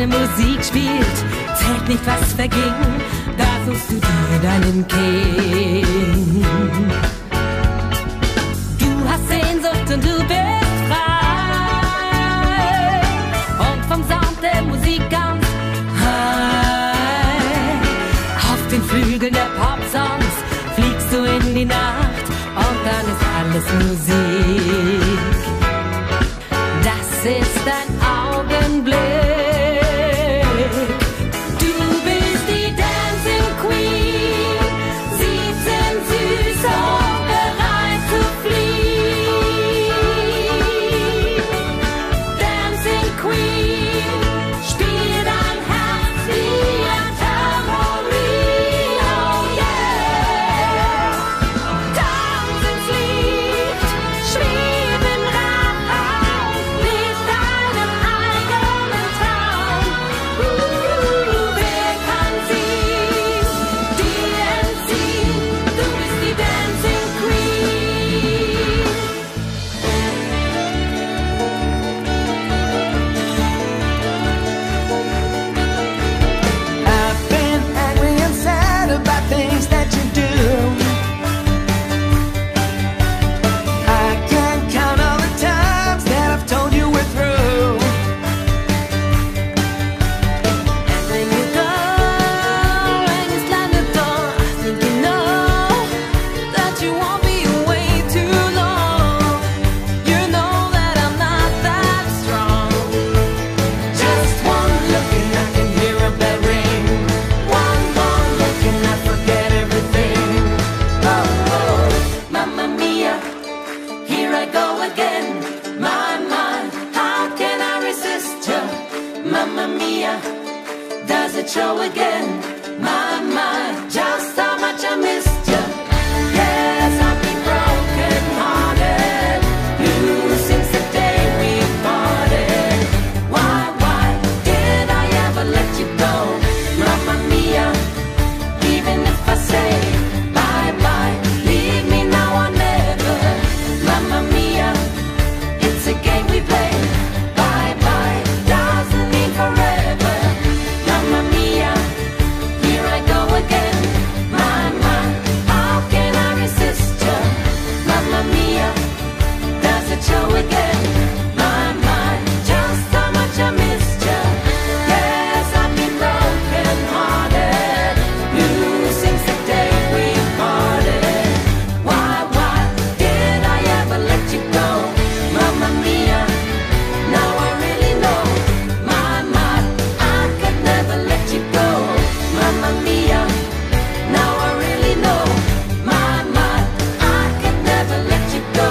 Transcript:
deine Musik spielt, zählt nicht, was verging, da suchst du dir deinen King. Du hast Sehnsucht und du bist frei, und vom Sound der Musik ganz high. Auf den Flügeln der Popsongs fliegst du in die Nacht, und dann ist alles Musik. Das ist ein Augenblick. Du bist die Dancing Queen, sie sind süß und bereit zu fliehen. Dancing Queen, spiel dein Herz wie ein Tambourine, oh yeah. Tanz ins Licht, schweb im Raum, leb deinen eigenen Traum. Wer kann sie dir entziehen? Du bist die Dancing Queen. I've been angry and sad about things that you do. I can't count all the times that I've told you we're through. And when you go and you slam the door, I think you know that you won't be away too long. You know that I'm not that strong. Just one look and I can hear a bell ring. One more look and I forget everything. Oh, oh, Mamma Mia, here I go again. My, how can I resist you? Mamma Mia, does it show again? My, just how much I missed you. Yes, I've been broken hearted, blue since the day we parted. Why did I ever let you go? Mamma Mia, even if I say bye, leave me now or never. Mamma Mia, it's a game we play. Bye, doesn't mean forever. Mamma Mia, here I go again. My, how can I resist you? Mamma Mia, does it show again? My, just how much I missed you. Yes, I've been broken hearted, blue since the day we parted. Why did I ever let you go? Mamma Mia, now I really know. My, I could never let you go. Mamma Mia, now I really know. My, I could never let you go.